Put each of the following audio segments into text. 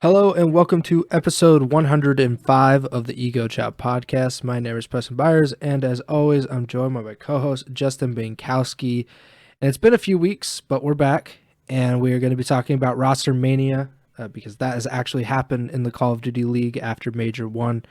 Hello and welcome to episode 105 of the Ego Chall Podcast. My name is Preston Byers, and as always, I'm joined by my co-host Justin Binkowski. And it's been a few weeks, but we're back, and we are going to be talking about RosterMania because that has actually happened in the Call of Duty League after Major 1.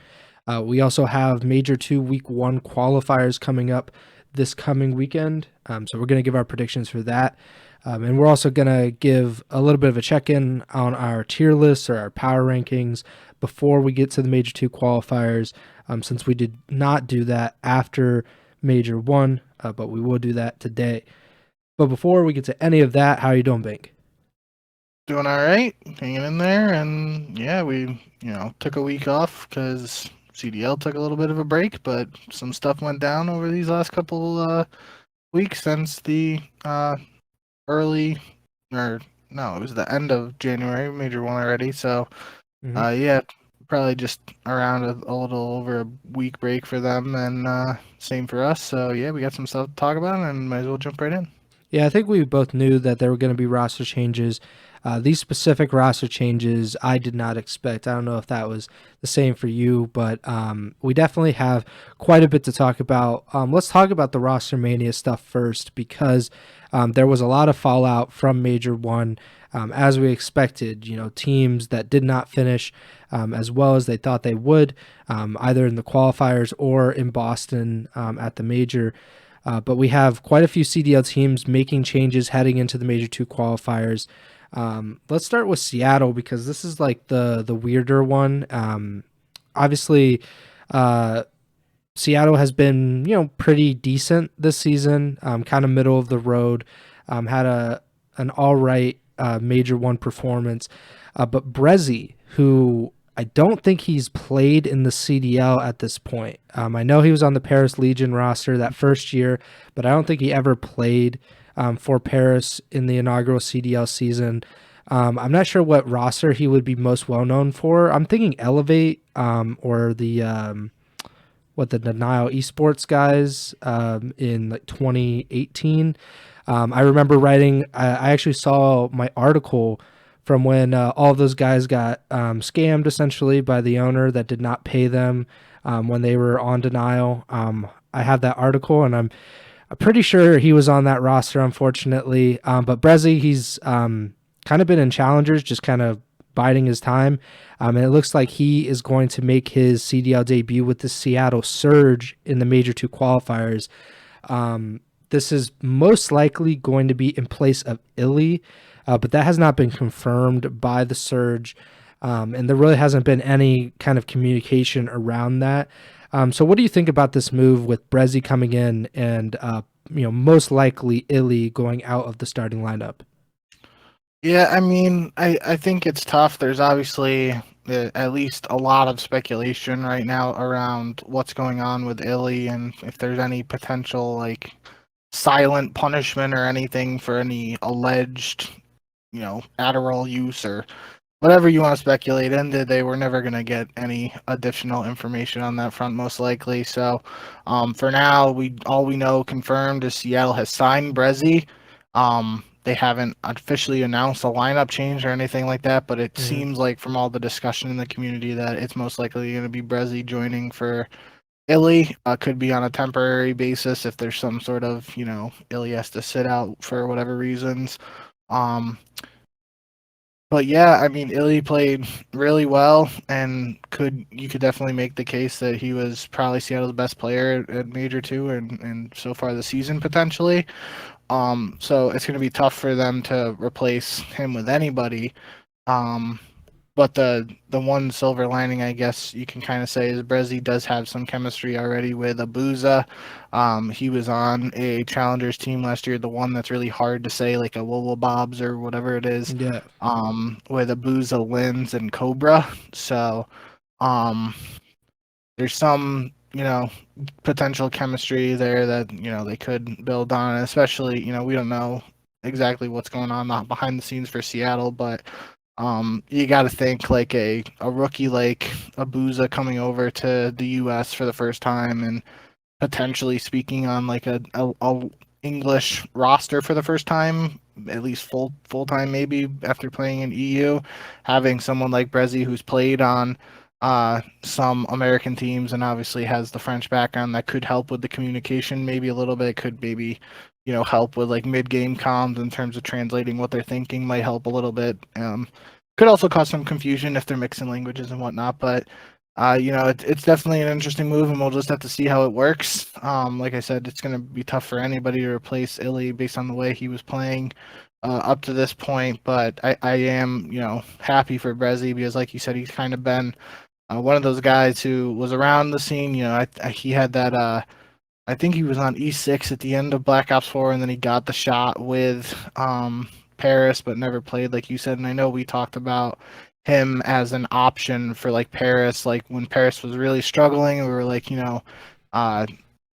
We also have Major 2 Week 1 qualifiers coming up this coming weekend, so we're going to give our predictions for that. And we're also going to give a little bit of a check-in on our tier lists or our power rankings before we get to the Major 2 qualifiers, since we did not do that after Major 1, but we will do that today. But before we get to any of that, how are you doing, Bink? Doing all right, hanging in there, and yeah, we took a week off because CDL took a little bit of a break, but some stuff went down over these last couple weeks since the early, or no, it was the end of January, Major 1 already. So yeah, probably just around a little over a week break for them, and same for us. So yeah, we got some stuff to talk about, and might as well jump right in. Yeah, I think we both knew that there were going to be roster changes. These specific roster changes I did not expect. I don't know if that was the same for you, but we definitely have quite a bit to talk about. Let's talk about the RosterMania stuff first, because there was a lot of fallout from Major 1, as we expected. Teams that did not finish as well as they thought they would, either in the qualifiers or in Boston at the Major. But we have quite a few CDL teams making changes heading into the Major 2 qualifiers. Let's start with Seattle, because this is like the weirder one. Obviously, Seattle has been pretty decent this season, kind of middle of the road. Had an all right Major 1 performance, but Brezzy, who I don't think he's played in the CDL at this point. I know he was on the Paris Legion roster that first year, but I don't think he ever played for Paris in the inaugural CDL season. I'm not sure what roster he would be most well known for. I'm thinking Elevate or the Denial Esports guys in like 2018. I remember writing. I actually saw my article from when all of those guys got scammed essentially by the owner that did not pay them when they were on Denial. I have that article, and I'm pretty sure he was on that roster, unfortunately. But Brezzy, he's kind of been in challengers, just kind of biding his time. And it looks like he is going to make his CDL debut with the Seattle Surge in the Major 2 qualifiers. This is most likely going to be in place of Illy, but that has not been confirmed by the Surge, and there really hasn't been any kind of communication around that. So what do you think about this move with Brezzy coming in and most likely Illy going out of the starting lineup? Yeah, I mean, I think it's tough. There's obviously at least a lot of speculation right now around what's going on with Illy, and if there's any potential like silent punishment or anything for any alleged Adderall use or whatever you want to speculate into. They were never going to get any additional information on that front, most likely. So for now, all we know confirmed is Seattle has signed Brezzy. They haven't officially announced a lineup change or anything like that, but it seems like from all the discussion in the community that it's most likely going to be Brezzy joining for Illy. Could be on a temporary basis if there's some sort of, Illy has to sit out for whatever reasons. But yeah, I mean, Illy played really well, and you could definitely make the case that he was probably Seattle's best player at Major 2 and so far the season potentially. So it's going to be tough for them to replace him with anybody. But the one silver lining, I guess you can kind of say, is Brezzy does have some chemistry already with Abuza. He was on a Challengers team last year, the one that's really hard to say, like a Wowo Bobs or whatever it is. Yeah. With Abuza, Lins, and Cobra. So there's some potential chemistry there that they could build on, especially we don't know exactly what's going on behind the scenes for Seattle, but you got to think like a rookie like Abuza coming over to the U.S. for the first time and potentially speaking on like a English roster for the first time, at least full time maybe after playing in EU, having someone like Brezzy who's played on some American teams and obviously has the French background that could help with the communication maybe a little bit, could maybe help with like mid-game comms in terms of translating what they're thinking, might help a little bit. Could also cause some confusion if they're mixing languages and whatnot, but it's definitely an interesting move, and we'll just have to see how it works. Like I said, it's going to be tough for anybody to replace Illy based on the way he was playing up to this point. But I am, happy for Brezzy because, like you said, he's kind of been one of those guys who was around the scene. He had that. I think he was on E6 at the end of Black Ops 4, and then he got the shot with Paris, but never played, like you said. And I know we talked about him as an option for like Paris, like when Paris was really struggling, we were like,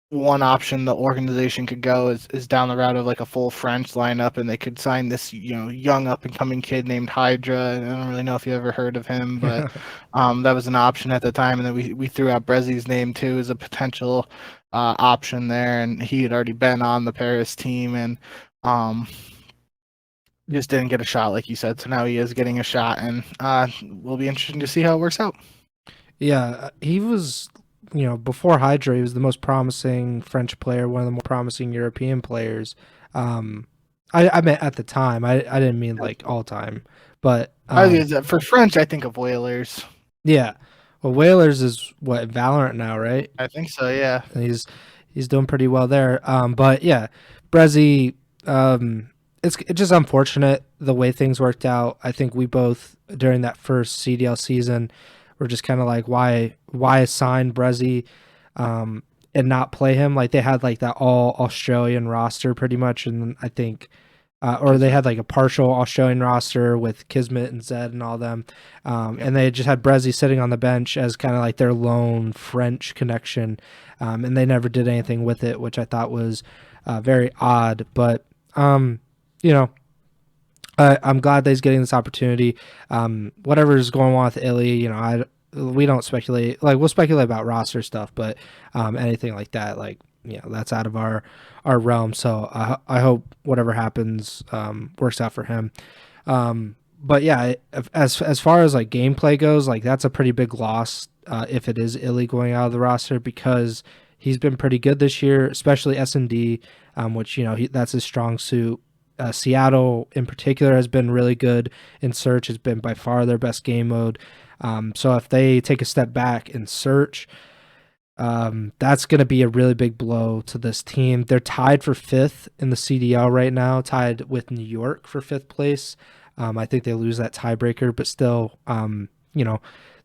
one option the organization could go is down the route of like a full French lineup, and they could sign this, young up and coming kid named Hydra. I don't really know if you ever heard of him, but that was an option at the time. And then we threw out Brezzy's name too as a potential option there, and he had already been on the Paris team and just didn't get a shot, like you said. So now he is getting a shot, and will be interesting to see how it works out. Yeah, he was, before Hydra, he was the most promising French player, one of the more promising European players. I meant at the time. I didn't mean like all time, but for French, I think of Whalers. Yeah, well, Whalers is what, Valorant now, right? I think so. Yeah, and he's doing pretty well there. But yeah, Brezzy. It's just unfortunate the way things worked out. I think we both, during that first CDL season, were just kind of like, why assign Brezzy and not play him? Like they had like that all Australian roster pretty much, and I think or they had like a partial Australian roster with Kismet and Zed and all them, and they just had Brezzy sitting on the bench as kind of like their lone French connection, and they never did anything with it, which I thought was very odd. But I'm glad that he's getting this opportunity. Whatever is going on with Illy, we don't speculate. Like we'll speculate about roster stuff, but anything like that, that's out of our realm. So I hope whatever happens works out for him. But yeah, as far as like gameplay goes, like that's a pretty big loss if it is Illy going out of the roster, because he's been pretty good this year, especially S&D, which that's his strong suit. Seattle in particular has been really good in Search. Has been by far their best game mode. So if they take a step back in Search, that's going to be a really big blow to this team. They're tied for 5th in the CDL right now, tied with New York for 5th place. I think they lose that tiebreaker, but still,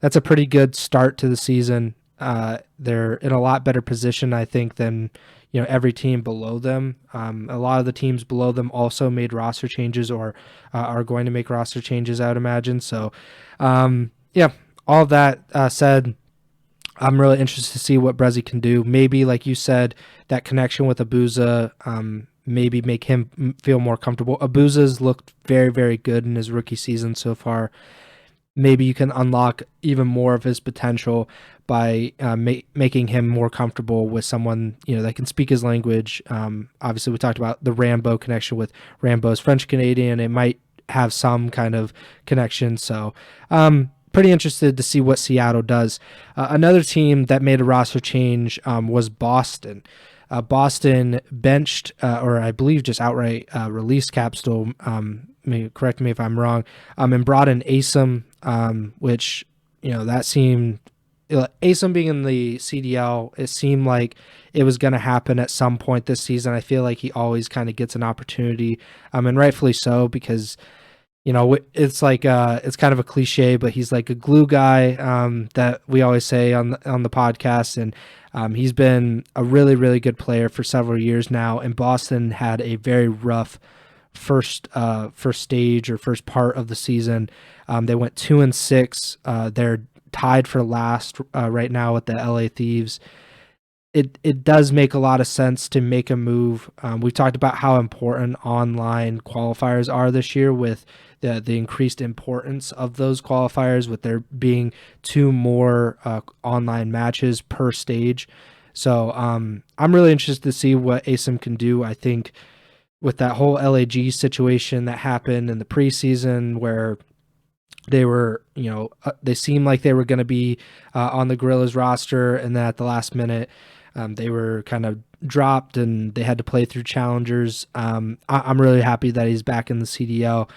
that's a pretty good start to the season. They're in a lot better position, I think, than every team below them. A lot of the teams below them also made roster changes or are going to make roster changes, I would imagine. So, all of that said, I'm really interested to see what Brezzy can do. Maybe, like you said, that connection with Abuza, maybe make him feel more comfortable. Abuza's looked very, very good in his rookie season so far. Maybe you can unlock even more of his potential by making him more comfortable with someone that can speak his language. Obviously, we talked about the Rambo connection with Rambo's French Canadian. It might have some kind of connection. So, pretty interested to see what Seattle does. Another team that made a roster change was Boston. Boston benched, or I believe just outright released Capstone. Correct me if I'm wrong. And brought in Asim, which that seemed. Asim being in the CDL, it seemed like it was going to happen at some point this season. I feel like he always kind of gets an opportunity, and rightfully so, because it's like it's kind of a cliche, but he's like a glue guy that we always say on the podcast, and he's been a really, really good player for several years now. And Boston had a very rough first stage or first part of the season. They went 2-6. They're tied for last right now with the LA Thieves. It does make a lot of sense to make a move. We've talked about how important online qualifiers are this year, with the increased importance of those qualifiers, with there being 2 more online matches per stage. So I'm really interested to see what ASIM can do. I think with that whole LAG situation that happened in the preseason where they were, they seemed like they were going to be on the Gorillas roster, and then at the last minute, they were kind of dropped and they had to play through challengers. I'm really happy that he's back in the CDL.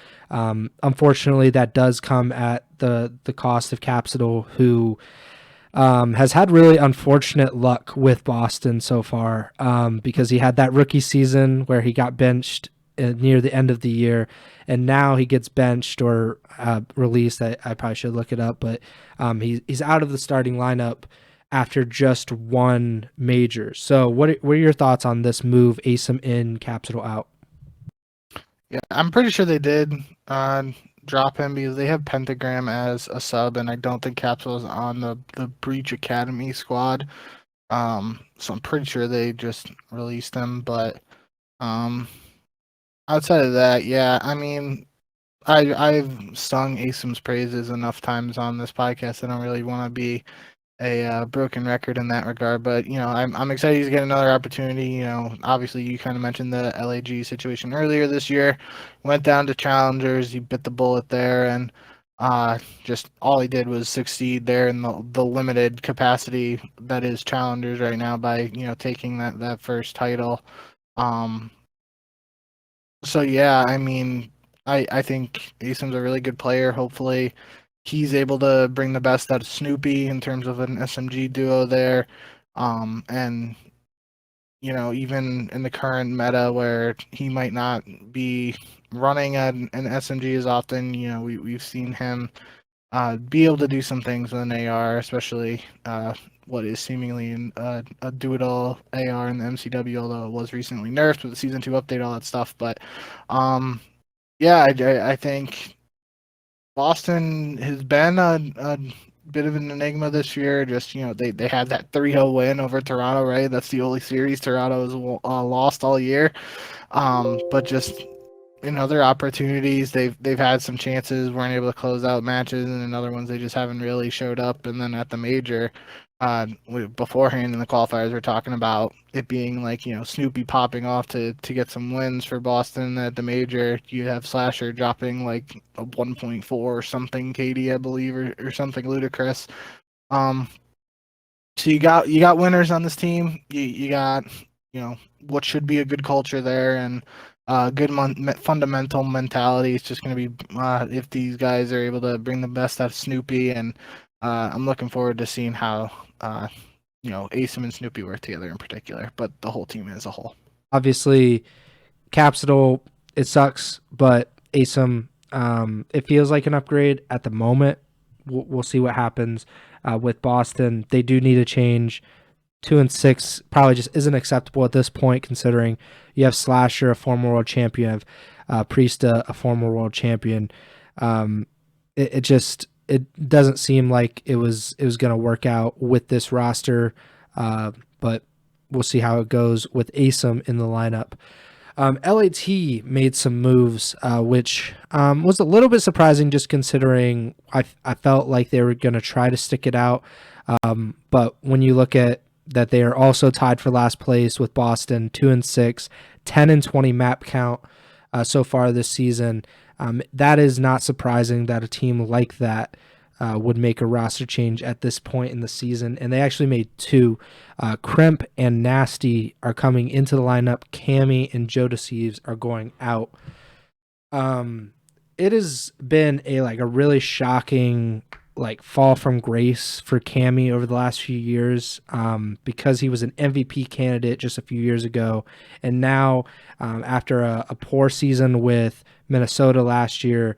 Unfortunately, that does come at the cost of Capsule, who has had really unfortunate luck with Boston so far, because he had that rookie season where he got benched near the end of the year, and now he gets benched or released. I probably should look it up, but he's out of the starting lineup after just one major. So what are your thoughts on this move, ASIM in, Capsule out? Yeah, I'm pretty sure they did drop him because they have Pentagram as a sub, and I don't think Capsule is on the Breach Academy squad. So I'm pretty sure they just released him. But outside of that, yeah, I mean, I've sung ASIM's praises enough times on this podcast. I don't really want to be a broken record in that regard, but I'm excited to get another opportunity. Obviously you kind of mentioned the LAG situation earlier this year. Went down to challengers, he bit the bullet there, and just all he did was succeed there in the limited capacity that is challengers right now by taking that first title. So yeah, I mean, I think ASIM's a really good player. Hopefully he's able to bring the best out of Snoopy in terms of an SMG duo there. And even in the current meta where he might not be running an SMG as often, we've seen him be able to do some things with an AR, especially what is seemingly a do-it-all AR in the MCW, although it was recently nerfed with the Season 2 update, all that stuff. But yeah, I think Boston has been a bit of an enigma this year. Just they had that 3-0 win over Toronto, right? That's the only series Toronto has lost all year. But just in other opportunities, they've had some chances, weren't able to close out matches, and in other ones they just haven't really showed up. And then at the major, beforehand in the qualifiers, we're talking about it being like Snoopy popping off to get some wins for Boston. At the major, you have Slasher dropping like a 1.4 or something KD, I believe, or something ludicrous. So you got winners on this team. You got what should be a good culture there, and good fundamental mentality. It's just going to be if these guys are able to bring the best out of Snoopy, and I'm looking forward to seeing how ASIM and Snoopy work together in particular, but the whole team as a whole. Obviously, Capsule, it sucks, but ASIM, it feels like an upgrade at the moment. We'll see what happens with Boston. They do need a change. 2-6 probably just isn't acceptable at this point, considering you have Slasher, a former world champion, you have Priesta, a former world champion. It doesn't seem like it was going to work out with this roster, but we'll see how it goes with ASIM in the lineup. LAT made some moves, which was a little bit surprising, just considering I felt like they were going to try to stick it out. But when you look at that, they are also tied for last place with Boston, 2-6, 10-20 map count so far this season. That is not surprising that a team like that would make a roster change at this point in the season, and they actually made two. Crimp and Nasty are coming into the lineup. Cammy and Joe Deceives are going out. It has been a really shocking fall from grace for Cammy over the last few years, because he was an MVP candidate just a few years ago, and now after a poor season with Minnesota last year,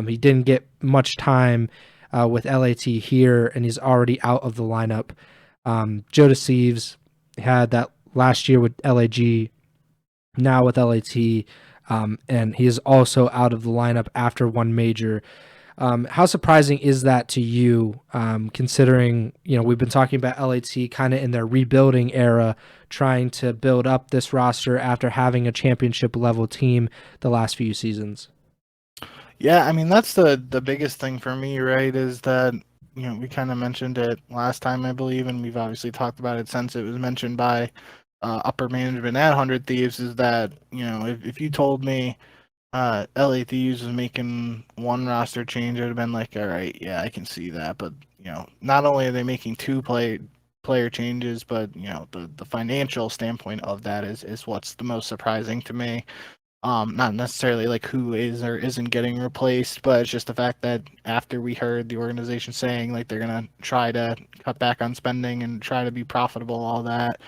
he didn't get much time with LAT here, and he's already out of the lineup. Joe Deceives had that last year with LAG, now with LAT, and he is also out of the lineup after one major. How surprising is that to you, considering we've been talking about LAT kind of in their rebuilding era, trying to build up this roster after having a championship level team the last few seasons? Yeah, I mean that's the biggest thing for me, right? Is that we kind of mentioned it last time, I believe, and we've obviously talked about it since it was mentioned by upper management at 100 Thieves, is that, if you told me LA Thieves was making one roster change, I'd have been like, all right, yeah, I can see that. But, not only are they making two player changes, but, the financial standpoint of that is what's the most surprising to me. Not necessarily like who is or isn't getting replaced, but it's just the fact that after we heard the organization saying like they're gonna try to cut back on spending and try to be profitable, all that,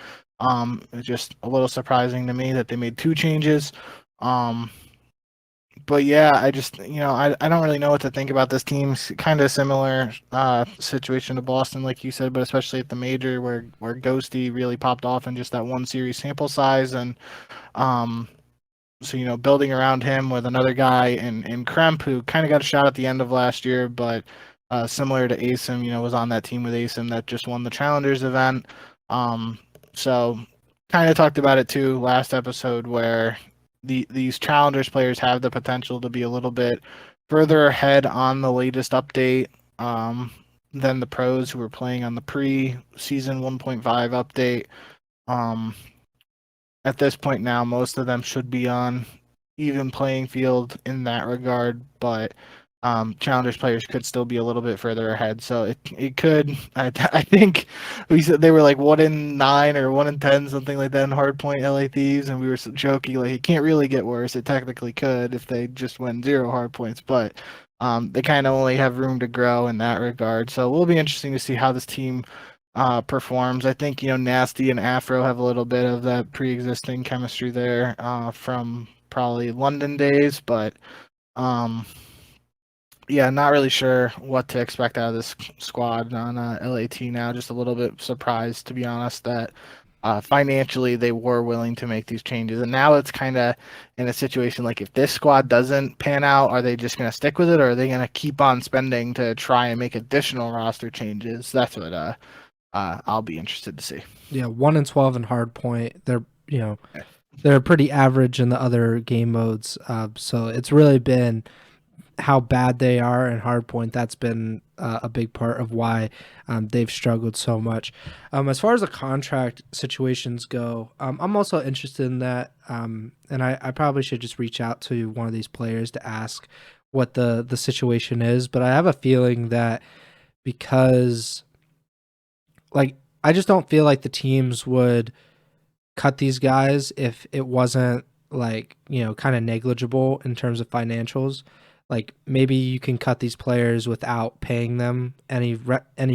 it's just a little surprising to me that they made two changes. But yeah, I just I don't really know what to think about this team. Kind of similar situation to Boston, like you said, but especially at the major where Ghosty really popped off in just that one series sample size, and um so building around him with another guy in Kremp, who kind of got a shot at the end of last year, but similar to Asim, was on that team with Asim that just won the Challengers event. So kind of talked about it too last episode, where these Challengers players have the potential to be a little bit further ahead on the latest update than the pros who were playing on the pre-season 1.5 update. At this point now, most of them should be on even playing field in that regard, but challengers players could still be a little bit further ahead. So it could. I think we said they were like 1-9 or 1-10, something like that in hardpoint LA Thieves, and we were joking like it can't really get worse. It technically could if they just win 0 hardpoints, but they kind of only have room to grow in that regard. So it will be interesting to see how this team performs. I think Nasty and Afro have a little bit of that pre-existing chemistry there from probably London days, but yeah, not really sure what to expect out of this squad on LAT now. Just a little bit surprised, to be honest, that financially they were willing to make these changes, and now it's kind of in a situation like if this squad doesn't pan out, are they just going to stick with it, or are they going to keep on spending to try and make additional roster changes? That's what I'll be interested to see. Yeah, 1-12 in hardpoint. They're pretty average in the other game modes. So it's really been how bad they are in hardpoint. That's been a big part of why they've struggled so much. As far as the contract situations go, I'm also interested in that. And I probably should just reach out to one of these players to ask what the situation is. But I have a feeling that because I just don't feel like the teams would cut these guys if it wasn't kind of negligible in terms of financials. Like maybe you can cut these players without paying them any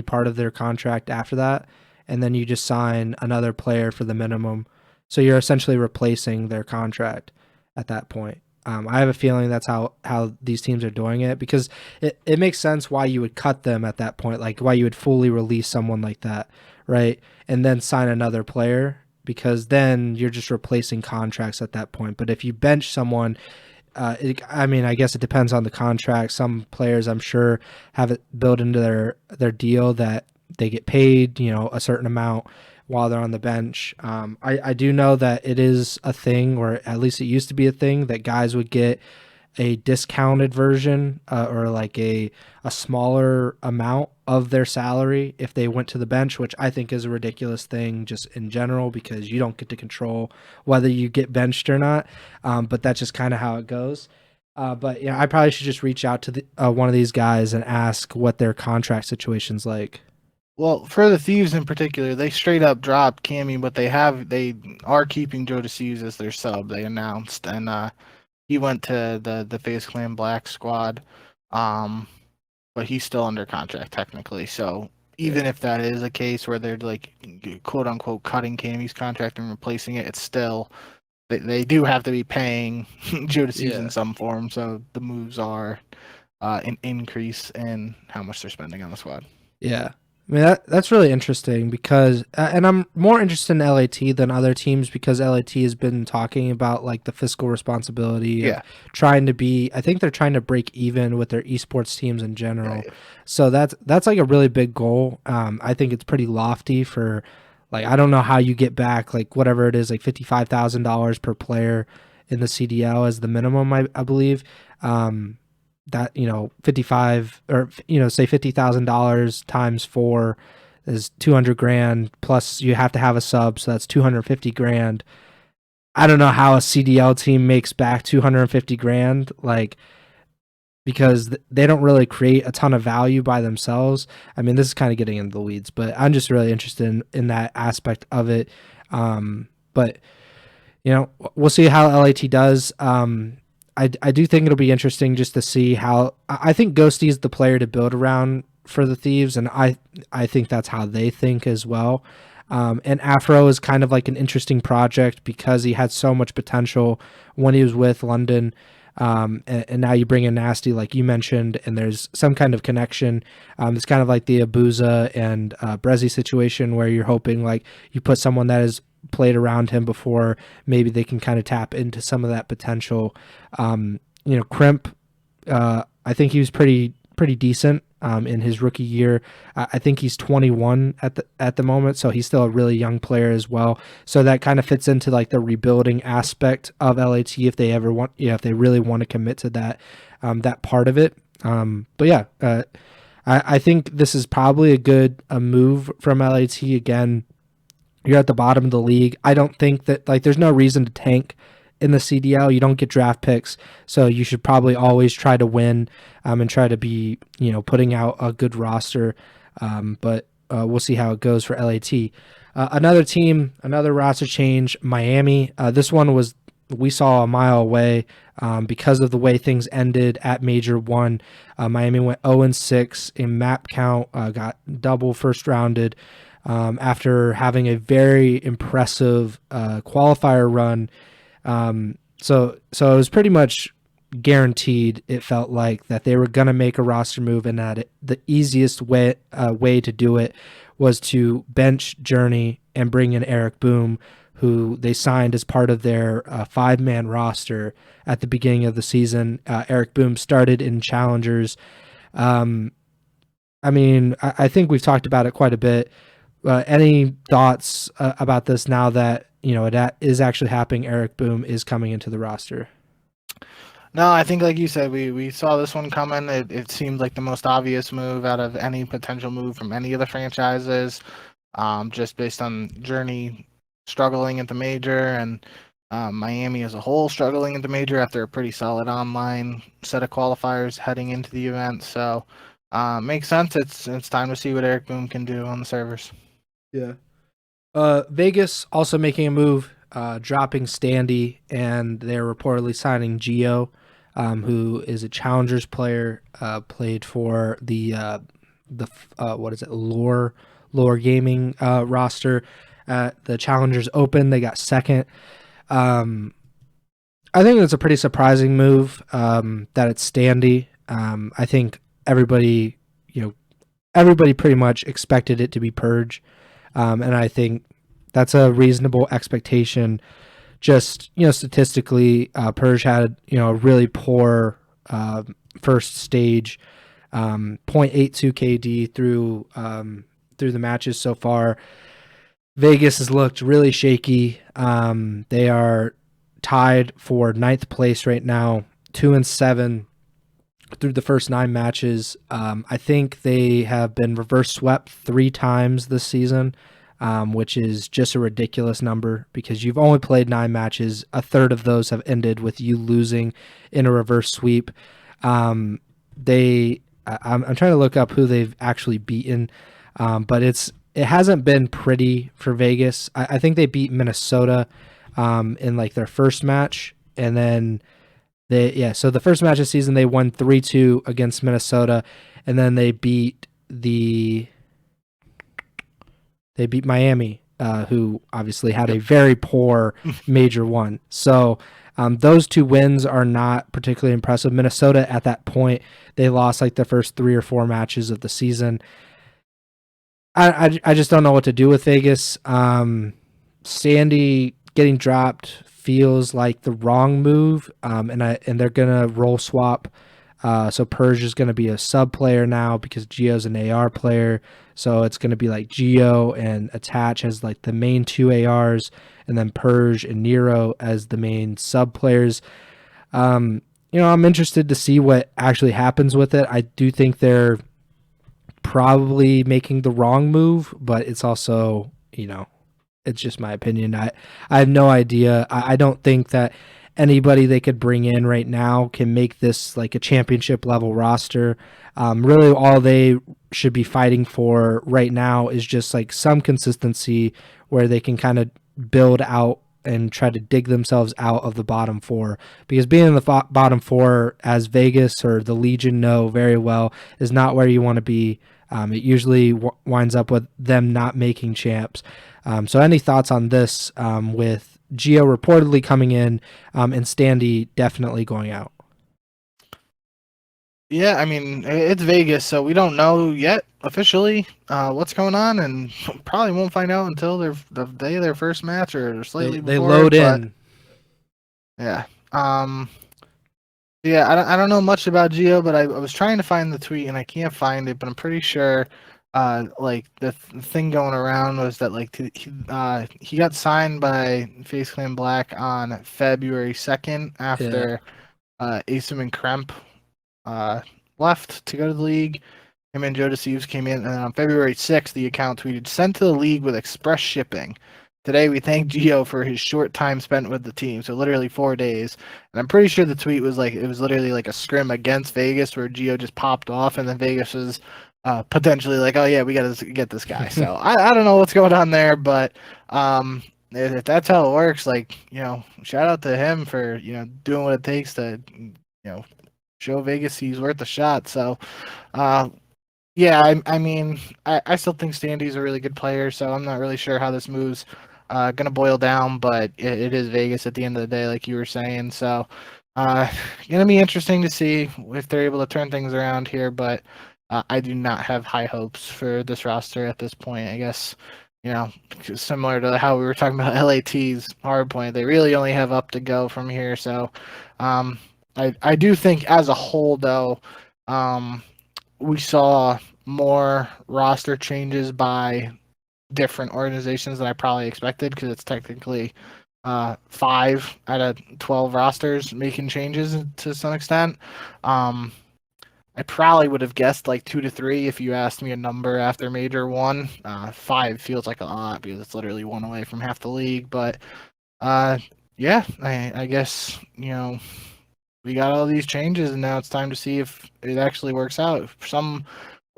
part of their contract after that, and then you just sign another player for the minimum. So you're essentially replacing their contract at that point. I have a feeling that's how these teams are doing it, because it makes sense why you would cut them at that point, like why you would fully release someone like that, right? And then sign another player, because then you're just replacing contracts at that point. But if you bench someone, I guess it depends on the contract. Some players, I'm sure, have it built into their deal that they get paid, a certain amount while they're on the bench. I do know that it is a thing, or at least it used to be a thing, that guys would get a discounted version or like a smaller amount of their salary if they went to the bench, which I think is a ridiculous thing just in general, because you don't get to control whether you get benched or not. But that's just kind of how it goes. But yeah, I probably should just reach out to one of these guys and ask what their contract situation's like. Well, for the Thieves in particular, they straight up dropped Cammy, but they are keeping Joe DeCeus as their sub. They announced, and he went to the FaZe Clan Black squad, but he's still under contract technically. So even if that is a case where they're like quote unquote cutting Cammy's contract and replacing it, it's still they do have to be paying Joe DeCeus in some form. So the moves are an increase in how much they're spending on the squad. Yeah. I mean, that's really interesting, because and I'm more interested in LAT than other teams, because LAT has been talking about like the fiscal responsibility of trying to be, I think they're trying to break even with their esports teams in general. Yeah. So that's like a really big goal. I think it's pretty lofty for, like, I don't know how you get back like whatever it is, like $55,000 per player in the CDL as the minimum, I believe. that, 55 or, say $50,000 times 4 is 200 grand, plus you have to have a sub. So that's 250 grand. I don't know how a CDL team makes back 250 grand, like, because they don't really create a ton of value by themselves. I mean, this is kind of getting into the weeds, but I'm just really interested in that aspect of it. But we'll see how LAT does. I do think it'll be interesting just to see how. I think Ghosty is the player to build around for the Thieves, and I think that's how they think as well. And Afro is kind of like an interesting project because he had so much potential when he was with London. And now you bring in Nasty, like you mentioned, and there's some kind of connection. It's kind of like the Abuza and Brezzy situation where you're hoping like you put someone that has played around him before, maybe they can kind of tap into some of that potential. Crimp, I think he was pretty decent in his rookie year. I think he's 21 at the moment, so he's still a really young player as well. So that kind of fits into like the rebuilding aspect of LAT if they ever want, if they really want to commit to that part of it. But yeah, I think this is probably a move from LAT. Again, you're at the bottom of the league. I don't think that there's no reason to tank in the CDL. You don't get draft picks, so you should probably always try to win and try to be, putting out a good roster. But we'll see how it goes for LAT. Another team, another roster change, Miami. This one we saw a mile away because of the way things ended at Major 1. Miami went 0-6 in map count, got double first rounded after having a very impressive qualifier run. So it was pretty much guaranteed, it felt like, that they were going to make a roster move, and that the easiest way to do it was to bench Journey and bring in Eric Boom, who they signed as part of their 5-man roster at the beginning of the season. Eric Boom started in Challengers. I think we've talked about it quite a bit. Any thoughts about this now that it is actually happening? Eric Boom is coming into the roster. No, I think like you said, we saw this one coming. It seemed like the most obvious move out of any potential move from any of the franchises, just based on Journey struggling at the major and Miami as a whole struggling at the major after a pretty solid online set of qualifiers heading into the event. So makes sense. It's time to see what Eric Boom can do on the servers. Yeah. Vegas also making a move, dropping Standy, and they're reportedly signing Geo, who is a Challengers player, played for the Lore Gaming roster at the Challengers Open. They got second. I think it's a pretty surprising move that it's Standy. I think everybody pretty much expected it to be Purge. And I think that's a reasonable expectation. Just, statistically, Purge had, a really poor first stage, 0.82 KD through the matches so far. Vegas has looked really shaky. They are tied for 9th place right now, 2-7 through the first 9 matches. I think they have been reverse swept 3 times this season, which is just a ridiculous number because you've only played 9 matches. A third of those have ended with you losing in a reverse sweep. I'm trying to look up who they've actually beaten, but it hasn't been pretty for Vegas. I think they beat Minnesota in like their first match, and then so the first match of the season they won 3-2 against Minnesota, and then they beat Miami, who obviously had a very poor Major 1. So those 2 wins are not particularly impressive. Minnesota at that point, they lost like the first 3 or 4 matches of the season. I just don't know what to do with Vegas. Sandy getting dropped feels like the wrong move, and they're gonna roll swap. So Purge is gonna be a sub player now because Geo's an AR player. So it's gonna be like Geo and Attach as like the main 2 ARs, and then Purge and Nero as the main sub players. I'm interested to see what actually happens with it. I do think they're probably making the wrong move, but it's also, it's just my opinion. I have no idea. I don't think that anybody they could bring in right now can make this like a championship level roster. Really, all they should be fighting for right now is just like some consistency where they can kind of build out and try to dig themselves out of the bottom four, because being in the bottom four, as Vegas or the Legion know very well, is not where you want to be. It usually winds up with them not making champs. So any thoughts on this, with Gio reportedly coming in, and Standy definitely going out? Yeah, I mean, it's Vegas, so we don't know yet officially what's going on, and probably won't find out until the day of their first match or slightly They before. load in. Yeah. Yeah, I don't know much about Gio, but I was trying to find the tweet and I can't find it, but I'm pretty sure like the thing going around was that like he got signed by FaZe Clan Black on February 2nd after Asim and Kremp left to go to the league. Him and Joe DeCeves came in, and then on February 6th, the account tweeted, "Sent to the league with express shipping. Today, we thank Gio for his short time spent with the team." So literally 4 days. And I'm pretty sure the tweet was like, it was literally like a scrim against Vegas where Gio just popped off, and then Vegas was potentially like, "Oh yeah, we got to get this guy." So I don't know what's going on there, but if that's how it works, like, shout out to him for, doing what it takes to, show Vegas he's worth a shot. So, yeah, I mean, I still think Standy's a really good player, so I'm not really sure how this move's going to boil down, but it is Vegas at the end of the day, like you were saying. So, going to be interesting to see if they're able to turn things around here, but I do not have high hopes for this roster at this point. I guess, similar to how we were talking about LAT's hard point, they really only have up to go from here. So, I do think as a whole, though, we saw more roster changes by different organizations than I probably expected, because it's technically 5 out of 12 rosters making changes to some extent. I probably would have guessed like 2 to 3 if you asked me a number after Major 1. 5 feels like a lot because it's literally 1 away from half the league. But yeah, I guess, we got all these changes, and now it's time to see if it actually works out. Some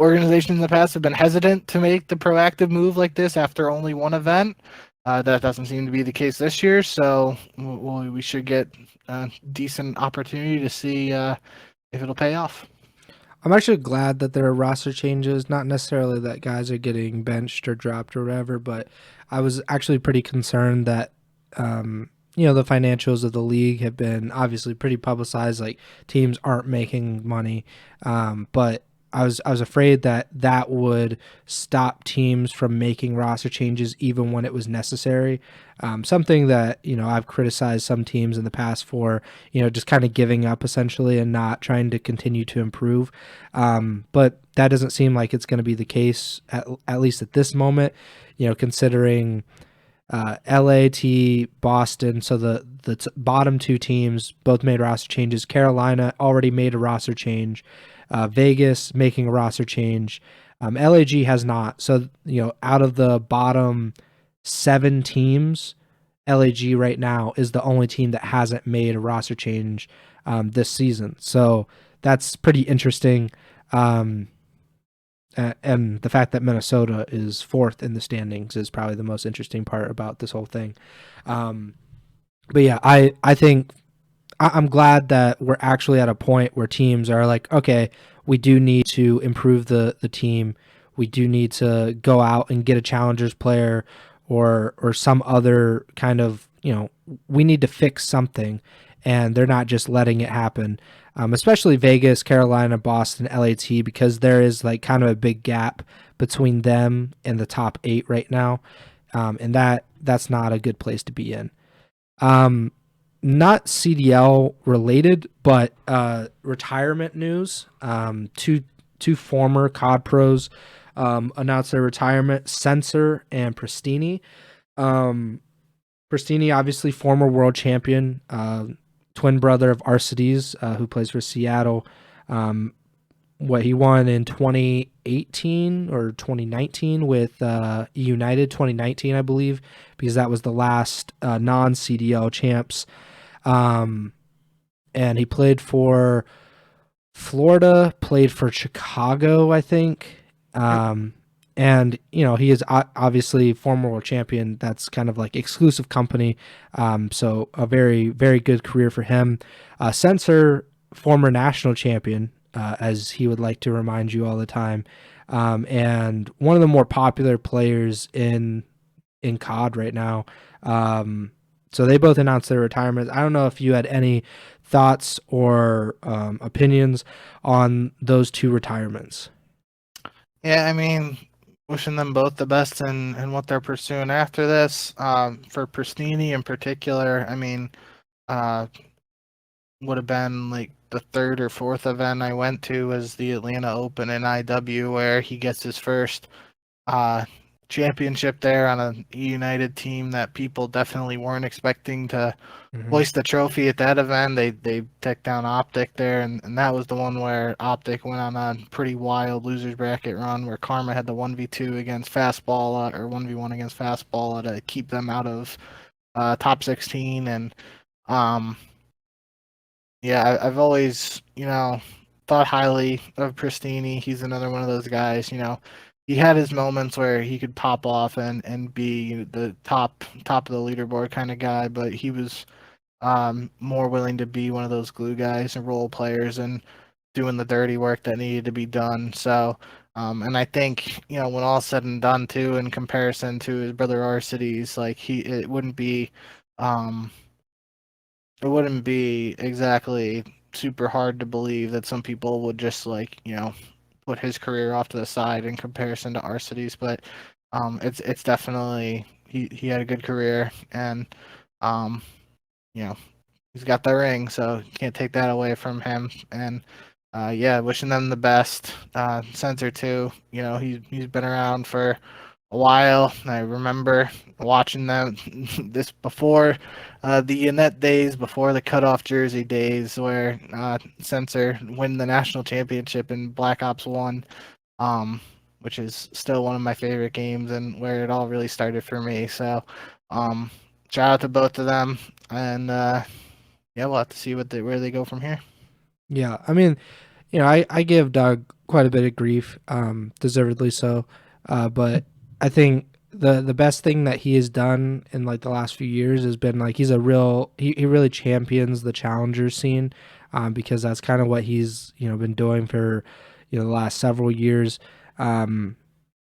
organizations in the past have been hesitant to make the proactive move like this after only one event. That doesn't seem to be the case this year, so we should get a decent opportunity to see if it'll pay off. I'm actually glad that there are roster changes, not necessarily that guys are getting benched or dropped or whatever, but I was actually pretty concerned that the financials of the league have been obviously pretty publicized. Like, teams aren't making money, but I was afraid that would stop teams from making roster changes even when it was necessary. Something that I've criticized some teams in the past for, just kind of giving up essentially and not trying to continue to improve. But that doesn't seem like it's going to be the case at least at this moment. Considering LAT, Boston, so the bottom 2 teams both made roster changes. Carolina already made a roster change. Vegas making a roster change. LAG has not. So, out of the bottom 7 teams, LAG right now is the only team that hasn't made a roster change this season. So that's pretty interesting. And the fact that Minnesota is 4th in the standings is probably the most interesting part about this whole thing. But yeah, I think I'm glad that we're actually at a point where teams are like, okay, we do need to improve the team. We do need to go out and get a challengers player or some other kind of, we need to fix something, and they're not just letting it happen. Especially Vegas, Carolina, Boston, LAT, because there is like kind of a big gap between them and the top 8 right now. And that's not a good place to be in. Not CDL related, but retirement news. Two former COD pros announced their retirement, Sensor and Prestini. Prestini, obviously former world champion, twin brother of Arcides, who plays for Seattle. What he won in 2018 or 2019 with United 2019, I believe, because that was the last non-CDL champs. And he played for Florida, played for Chicago, I think. And, he is obviously former world champion. That's kind of like exclusive company. So a very, very good career for him. Sensor, former national champion, as he would like to remind you all the time. And one of the more popular players in COD right now. So they both announced their retirements. I don't know if you had any thoughts or opinions on those two retirements. Yeah, I mean, wishing them both the best in what they're pursuing after this. For Pristini in particular, I mean, would have been like the third or fourth event I went to was the Atlanta Open in IW, where he gets his first championship there on a United team that people definitely weren't expecting to hoist the trophy at that event. They took down Optic there, and that was the one where Optic went on a pretty wild losers bracket run where Karma had the 1v2 against Fastball or 1v1 against Fastball to keep them out of top 16. And yeah, I've always, thought highly of Pristini. He's another one of those guys, he had his moments where he could pop off and be the top of the leaderboard kind of guy, but he was more willing to be one of those glue guys and role players and doing the dirty work that needed to be done. So, and I think, when all's said and done too, in comparison to his brother Arcides, like it wouldn't be exactly super hard to believe that some people would just put his career off to the side in comparison to Arcides, but it's definitely he had a good career, and he's got the ring, so you can't take that away from him. And wishing them the best. Sensor too, he's been around for a while. I remember watching them this before the Annette days, before the cutoff jersey days, where Sensor win the national championship in Black Ops 1, which is still one of my favorite games and where it all really started for me. So shout out to both of them, and we'll have to see where they go from here. Yeah, I mean, I give Doug quite a bit of grief, deservedly so, but I think the best thing that he has done in like the last few years has been like he really champions the challenger scene, because that's kind of what he's been doing for the last several years, and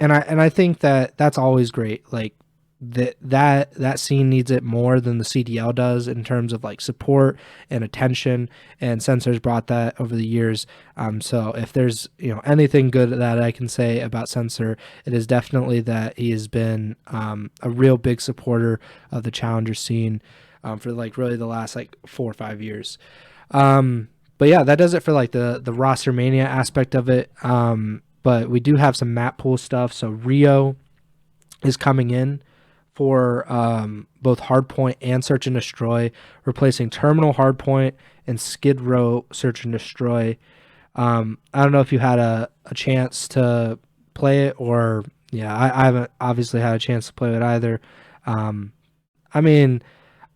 I think that's always great. Like that scene needs it more than the CDL does in terms of like support and attention, and Sensor's brought that over the years. So if there's anything good that I can say about Sensor, it is definitely that he has been a real big supporter of the challenger scene for like really the last like 4 or 5 years. But yeah, that does it for like the RosterMania aspect of it. But we do have some map pool stuff. So Rio is coming in for both Hardpoint and Search and Destroy, replacing Terminal Hardpoint and Skid Row Search and Destroy. I don't know if you had a chance to play it, or I haven't obviously had a chance to play it either. I mean,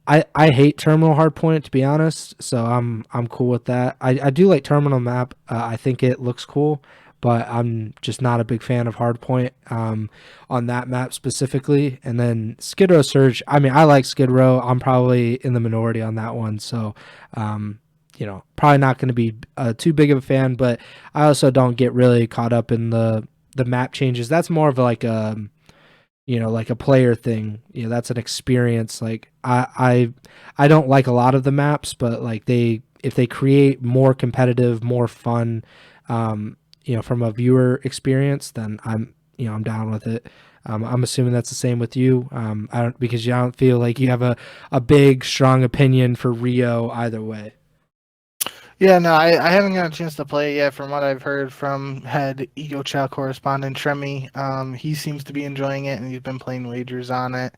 I hate Terminal Hardpoint, to be honest, so I'm cool with that. I do like Terminal Map. I think it looks cool, but I'm just not a big fan of Hardpoint on that map specifically. And then Skid Row Surge, I mean, I like Skid Row. I'm probably in the minority on that one, so probably not going to be too big of a fan. But I also don't get really caught up in the map changes. That's more of like a like a player thing. That's an experience. Like I don't like a lot of the maps, but like if they create more competitive, more fun, from a viewer experience, then I'm down with it. I'm assuming that's the same with you. Because you don't feel like you have a big, strong opinion for Rio either way. Yeah, no, I haven't got a chance to play it yet. From what I've heard from head Ego Chall correspondent Tremi, he seems to be enjoying it, and he's been playing wagers on it.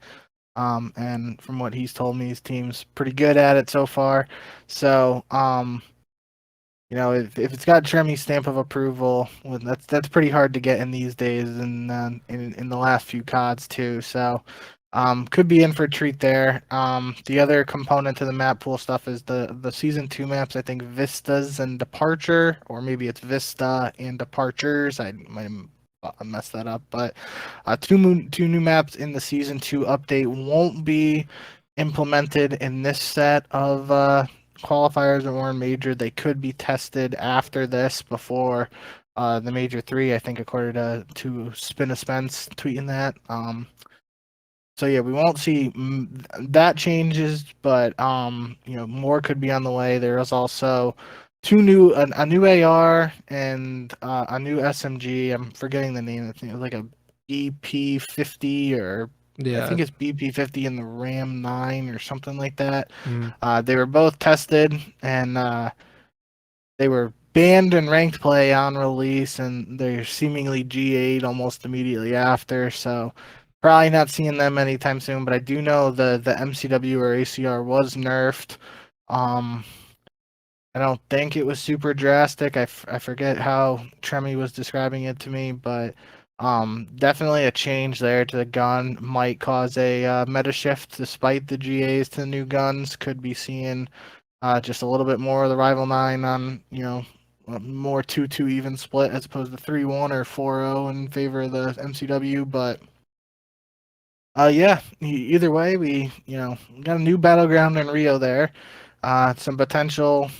And from what he's told me, his team's pretty good at it so far. So, if it's got Tremmy's stamp of approval, well, that's pretty hard to get in these days, and in the last few CODs too. So, could be in for a treat there. The other component to the map pool stuff is the season 2 maps. I think Vistas and Departure, or maybe it's Vista and Departures. I might have messed that up, but two new maps in the season 2 update won't be implemented in this set of qualifiers or major. They could be tested after this before the major 3. I think according to Spin a Spence tweeting that. So yeah, we won't see that changes, but more could be on the way. There's also a new AR and a new SMG. I'm forgetting the name. I think it was like a BP50 or Yeah. I think it's BP50 and the Ram 9 or something like that. Mm. They were both tested and they were banned in ranked play on release, and they're seemingly G8 almost immediately after. So probably not seeing them anytime soon. But I do know the MCW or ACR was nerfed. I don't think it was super drastic. I forget how Tremmy was describing it to me, but definitely a change there to the gun might cause a meta shift despite the GAs to the new guns. Could be seeing just a little bit more of the Rival 9 on, a more 2-2 even split as opposed to 3-1 or 4-0 in favor of the MCW. But yeah, either way, we got a new battleground in Rio there. Some potential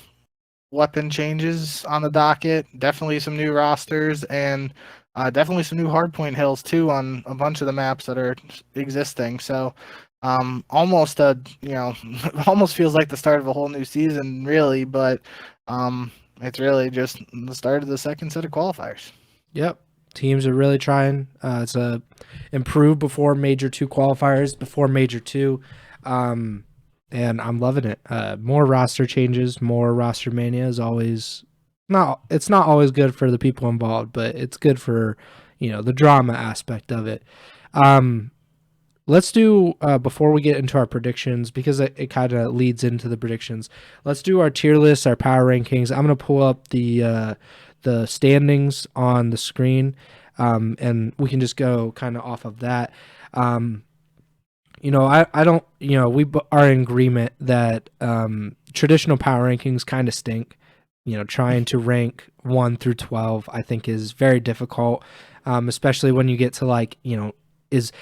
weapon changes on the docket. Definitely some new rosters and definitely some new hardpoint hills too on a bunch of the maps that are existing. So almost almost feels like the start of a whole new season, really. But it's really just the start of the second set of qualifiers. Yep. Teams are really trying to improve before Major 2 qualifiers, before Major 2. And I'm loving it. More roster changes, more RosterMania is always it's not always good for the people involved, but it's good for, the drama aspect of it. Let's do, before we get into our predictions, because it kind of leads into the predictions, let's do our tier lists, our power rankings. I'm going to pull up the standings on the screen, and we can just go kind of off of that. I don't, we are in agreement that traditional power rankings kind of stink. Trying to rank 1 through 12, I think is very difficult, especially when you get to is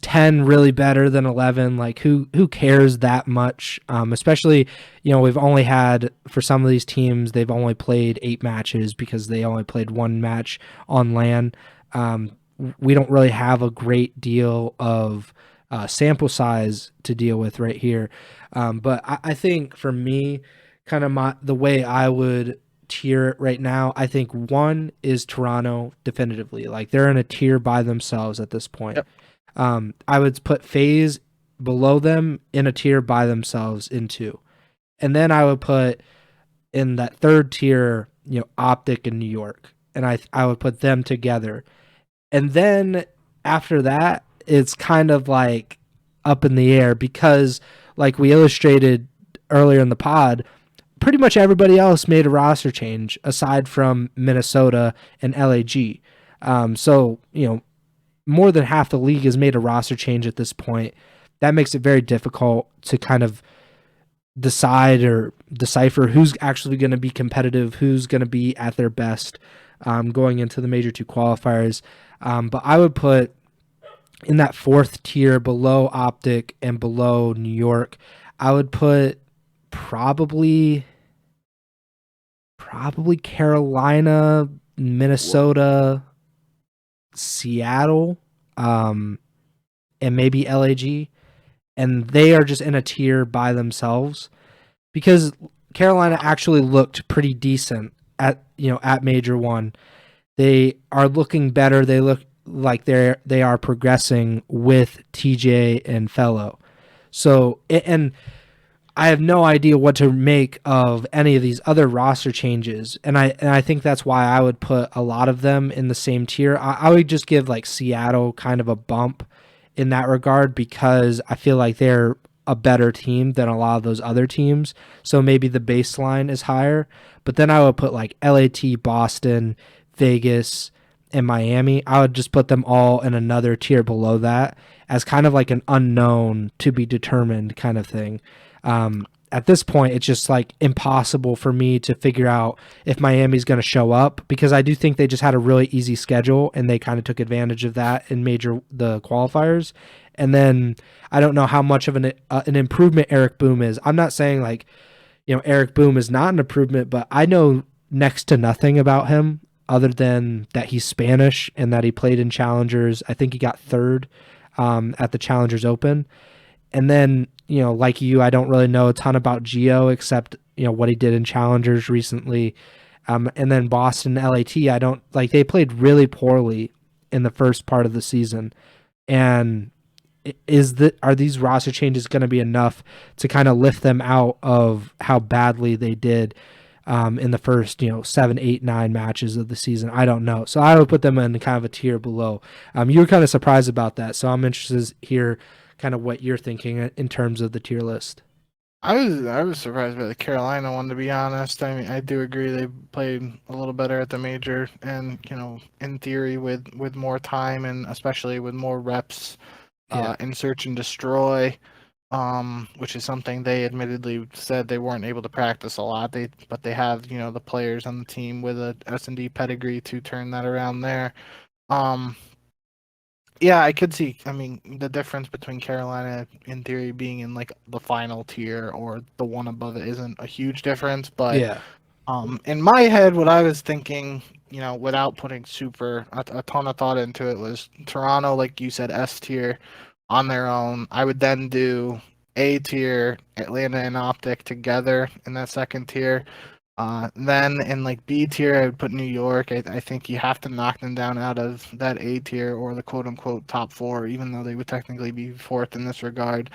10 really better than 11? Like who cares that much? Especially, we've only had, for some of these teams, they've only played 8 matches because they only played 1 match on LAN. We don't really have a great deal of sample size to deal with right here. But I think for me, kind of the way I would tier it right now, I think 1 is Toronto definitively. Like they're in a tier by themselves at this point. Yep. I would put FaZe below them in a tier by themselves in 2. And then I would put in that third tier, Optic and New York. And I would put them together. And then after that, it's kind of like up in the air because, like we illustrated earlier in the pod, pretty much everybody else made a roster change aside from Minnesota and LAG. So, more than half the league has made a roster change at this point. That makes it very difficult to kind of decide or decipher who's actually going to be competitive, who's going to be at their best going into the Major 2 qualifiers. But I would put in that 4th tier below Optic and below New York, I would put probably Carolina, Minnesota, Seattle, and maybe LAG, and they are just in a tier by themselves because Carolina actually looked pretty decent at Major 1. They are looking better. They look like they are progressing with TJ and Fellow. So, and I have no idea what to make of any of these other roster changes, and I think that's why I would put a lot of them in the same tier. I would just give like Seattle kind of a bump in that regard because I feel like they're a better team than a lot of those other teams. So maybe the baseline is higher. But then I would put like LAT, Boston, Vegas, and Miami. I would just put them all in another tier below that as kind of like an unknown to be determined kind of thing. At this point, it's just like impossible for me to figure out if Miami's going to show up because I do think they just had a really easy schedule and they kind of took advantage of that in the qualifiers. And then I don't know how much of an improvement Eric Boom is. I'm not saying like, Eric Boom is not an improvement, but I know next to nothing about him other than that he's Spanish and that he played in Challengers. I think he got third at the Challengers Open. And then, like you, I don't really know a ton about Gio except, what he did in Challengers recently. And then Boston, LAT, I don't like they played really poorly in the first part of the season. And are these roster changes going to be enough to kind of lift them out of how badly they did in the first 7, 8, 9 matches of the season? I don't know, so I would put them in kind of a tier below. You were kind of surprised about that, so I'm interested to hear kind of what you're thinking in terms of the tier list. I was surprised by the Carolina one, to be honest. I mean, I do agree they played a little better at the major, and in theory, with more time and especially with more reps. In Search and Destroy, which is something they admittedly said they weren't able to practice a lot. But they have the players on the team with a S&D pedigree to turn that around there. Yeah, I could see. I mean, the difference between Carolina, in theory, being in like the final tier or the one above it isn't a huge difference. But Yeah. in my head, what I was thinking, without putting a ton of thought into it, was Toronto, like you said, S tier on their own. I would then do A tier, Atlanta and Optic together in that second tier. Then in like B tier, I would put New York. I think you have to knock them down out of that A tier or the quote unquote top 4, even though they would technically be fourth in this regard,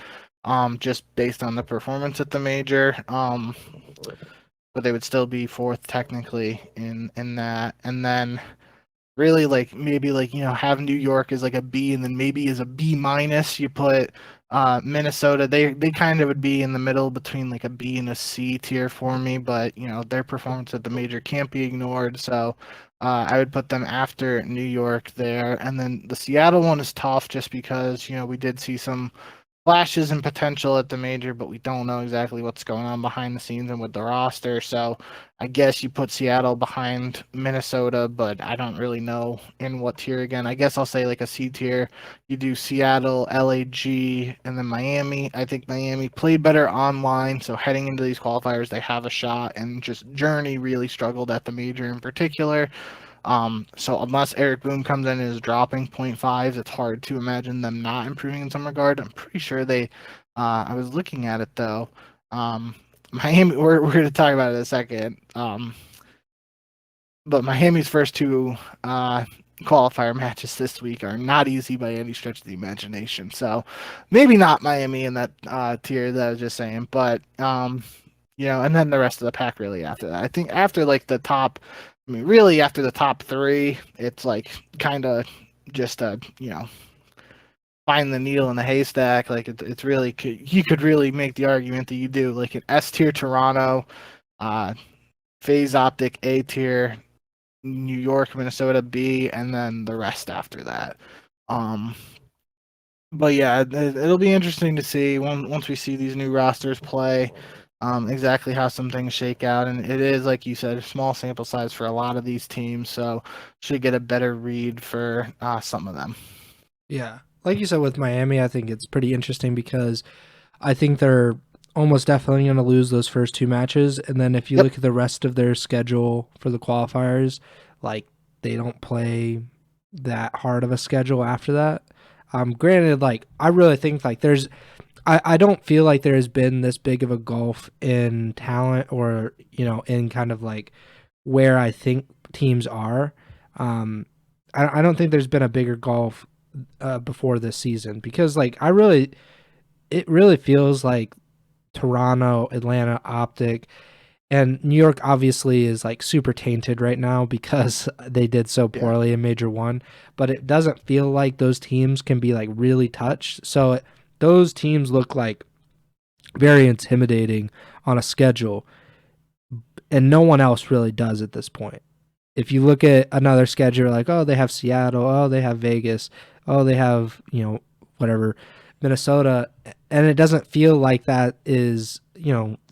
just based on the performance at the major. But they would still be fourth technically in that. And then really like maybe like have New York as like a B, and then maybe as a B minus you put Minnesota. They kind of would be in the middle between like a B and a C tier for me, but their performance at the major can't be ignored, so I would put them after New York there. And then the Seattle one is tough just because we did see some flashes and potential at the major, but we don't know exactly what's going on behind the scenes and with the roster. So I guess you put Seattle behind Minnesota, but I don't really know in what tier again. I guess I'll say like a C tier. You do Seattle, LAG, and then Miami. I think Miami played better online, so heading into these qualifiers, they have a shot, and just Journey really struggled at the major in particular. So unless Eric Boom comes in and is dropping 0.5s, it's hard to imagine them not improving in some regard. I'm pretty sure they, I was looking at it though. Miami, we're going to talk about it in a second. But Miami's first 2 qualifier matches this week are not easy by any stretch of the imagination. So maybe not Miami in that tier that I was just saying, but and then the rest of the pack really after that. I think after like the top. I mean, really, after the top 3, it's like kind of just find the needle in the haystack. Like it's really, you could really make the argument that you do like an S tier Toronto, Phase Optic A tier, New York, Minnesota B, and then the rest after that. But yeah, it'll be interesting to see once we see these new rosters play. Exactly how some things shake out, and it is, like you said, a small sample size for a lot of these teams, so should get a better read for some of them. Yeah, like you said with Miami, I think it's pretty interesting because I think they're almost definitely going to lose those first 2 matches, and then if you look at the rest of their schedule for the qualifiers, like they don't play that hard of a schedule after that. Granted, like I really think like I don't feel like there has been this big of a gulf in talent or, in kind of like where I think teams are. I don't think there's been a bigger gulf before this season because like it really feels like Toronto, Atlanta, Optic, And New York obviously is like super tainted right now because they did so poorly in Major 1, but it doesn't feel like those teams can be like really touched. So those teams look like very intimidating on a schedule, and no one else really does at this point. If you look at another schedule, like, oh, they have Seattle, oh, they have Vegas, oh, they have, whatever, Minnesota, and it doesn't feel like that is,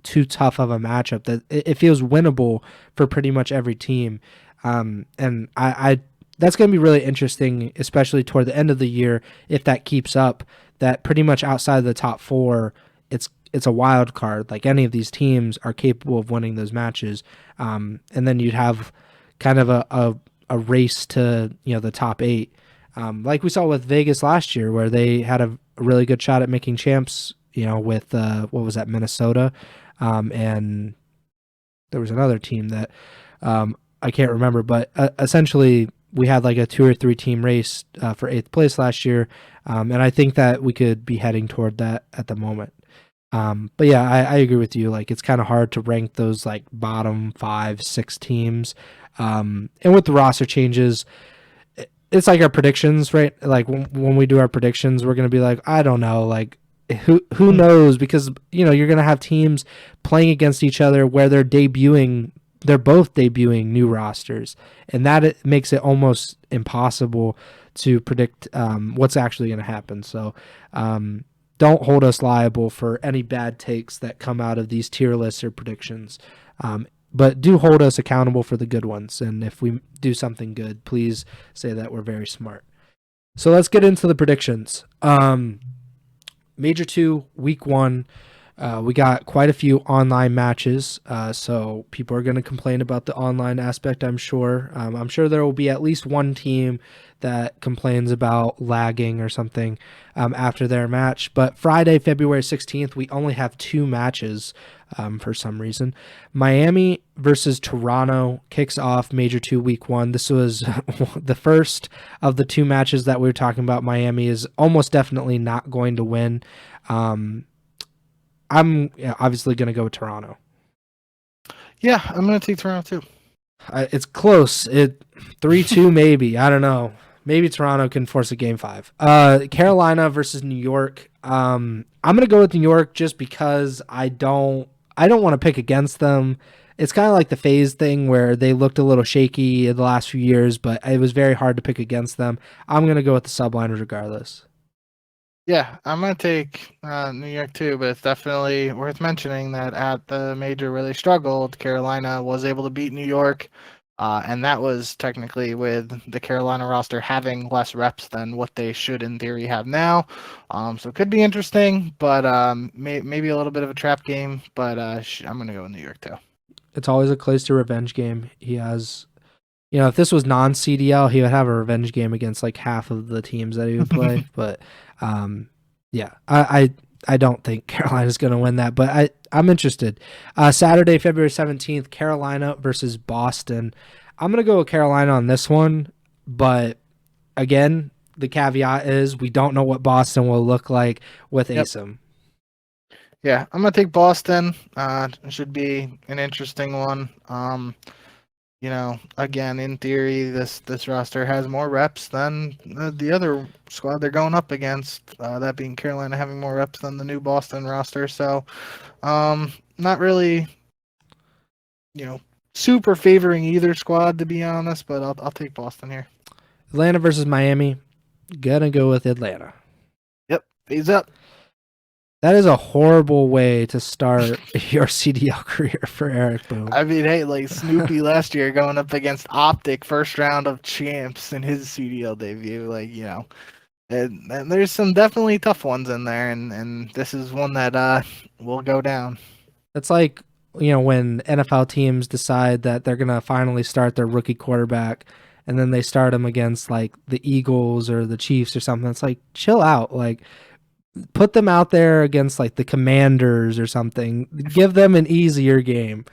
too tough of a matchup. That it feels winnable for pretty much every team. And I that's going to be really interesting, especially toward the end of the year, if that keeps up, that pretty much outside of the top 4, it's a wild card. Like any of these teams are capable of winning those matches. And then you'd have kind of a race to, the top 8. Like we saw with Vegas last year, where they had a really good shot at making champs, with, what was that, Minnesota? And there was another team that I can't remember, but essentially we had like a 2 or 3 team race for 8th place last year. And I think that we could be heading toward that at the moment. But yeah, I agree with you. Like, it's kind of hard to rank those like bottom 5, 6 teams. And with the roster changes, it's like our predictions, right? Like when we do our predictions, we're going to be like, I don't know, like who knows? Because, you're going to have teams playing against each other where they're both debuting new rosters. And that it makes it almost impossible to predict what's actually going to happen. So, don't hold us liable for any bad takes that come out of these tier lists or predictions. But do hold us accountable for the good ones. And if we do something good, please say that we're very smart. So let's get into the predictions. Major 2, week 1. We got quite a few online matches, so people are going to complain about the online aspect, I'm sure. I'm sure there will be at least one team that complains about lagging or something after their match. But Friday, February 16th, we only have 2 matches for some reason. Miami versus Toronto kicks off Major 2 week 1. This was the first of the 2 matches that we were talking about. Miami is almost definitely not going to win. I'm obviously going to go with Toronto. Yeah, I'm going to take Toronto too. It's close. 3-2 maybe. I don't know. Maybe Toronto can force a game 5. Carolina versus New York. I'm going to go with New York just because I don't want to pick against them. It's kind of like the FaZe thing where they looked a little shaky in the last few years, but it was very hard to pick against them. I'm going to go with the Subliners regardless. Yeah, I'm going to take New York too, but it's definitely worth mentioning that at the major where they struggled, Carolina was able to beat New York, and that was technically with the Carolina roster having less reps than what they should in theory have now. So it could be interesting, but maybe a little bit of a trap game, but I'm going to go with New York too. It's always a Clayster revenge game. He has... if this was non-CDL, he would have a revenge game against like half of the teams that he would play. But yeah, I don't think Carolina's going to win that, but I'm interested. Saturday, February 17th, Carolina versus Boston. I'm going to go with Carolina on this one, but again, the caveat is we don't know what Boston will look like with ASIM. Yeah, I'm going to take Boston. It should be an interesting one. Again, in theory, this roster has more reps than the other squad they're going up against, that being Carolina having more reps than the new Boston roster. So, not really, super favoring either squad, to be honest, but I'll take Boston here. Atlanta versus Miami. Gonna go with Atlanta. Yep, FaZe up. That is a horrible way to start your CDL career for Eric Boom. I mean, hey, like Snoopy last year going up against Optic first round of champs in his CDL debut. And there's some definitely tough ones in there, and this is one that will go down. It's like, when NFL teams decide that they're going to finally start their rookie quarterback, and then they start him against like the Eagles or the Chiefs or something. It's like, chill out. Like, put them out there against like the Commanders or something. Give them an easier game.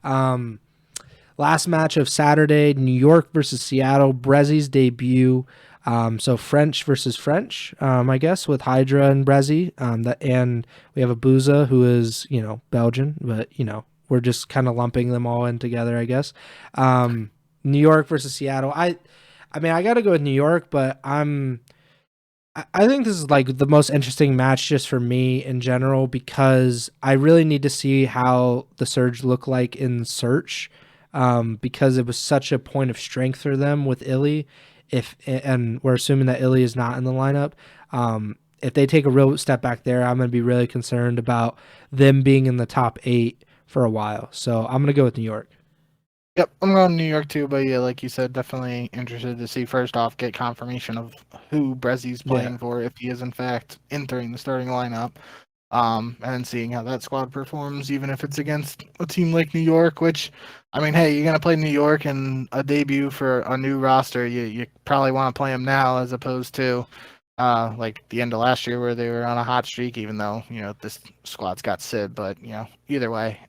Last match of Saturday, New York versus Seattle, Brezi's debut. So French versus French, I guess, with Hydra and Brezi. And we have a Booza who is, Belgian, but, we're just kind of lumping them all in together, I guess. New York versus Seattle. I mean, I got to go with New York, but I think this is like the most interesting match just for me in general, because I really need to see how the Surge look like in search, because it was such a point of strength for them with Illy. And we're assuming that Illy is not in the lineup. If they take a real step back there, I'm going to be really concerned about them being in the top 8 for a while. So I'm going to go with New York. Yep, I'm going New York too, but yeah, like you said, definitely interested to see first off get confirmation of who Brezzy's playing for, if he is in fact entering the starting lineup, and then seeing how that squad performs, even if it's against a team like New York. Which, I mean, hey, you're gonna play New York in a debut for a new roster. You probably want to play them now as opposed to like the end of last year where they were on a hot streak. Even though this squad's got Sid, but either way,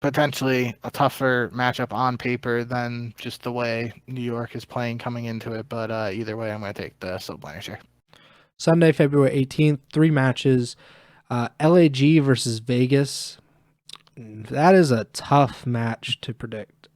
potentially a tougher matchup on paper than just the way New York is playing coming into it. But either way, I'm going to take the Silverliners here. Sunday, February 18th, 3 matches. LAG versus Vegas. That is a tough match to predict.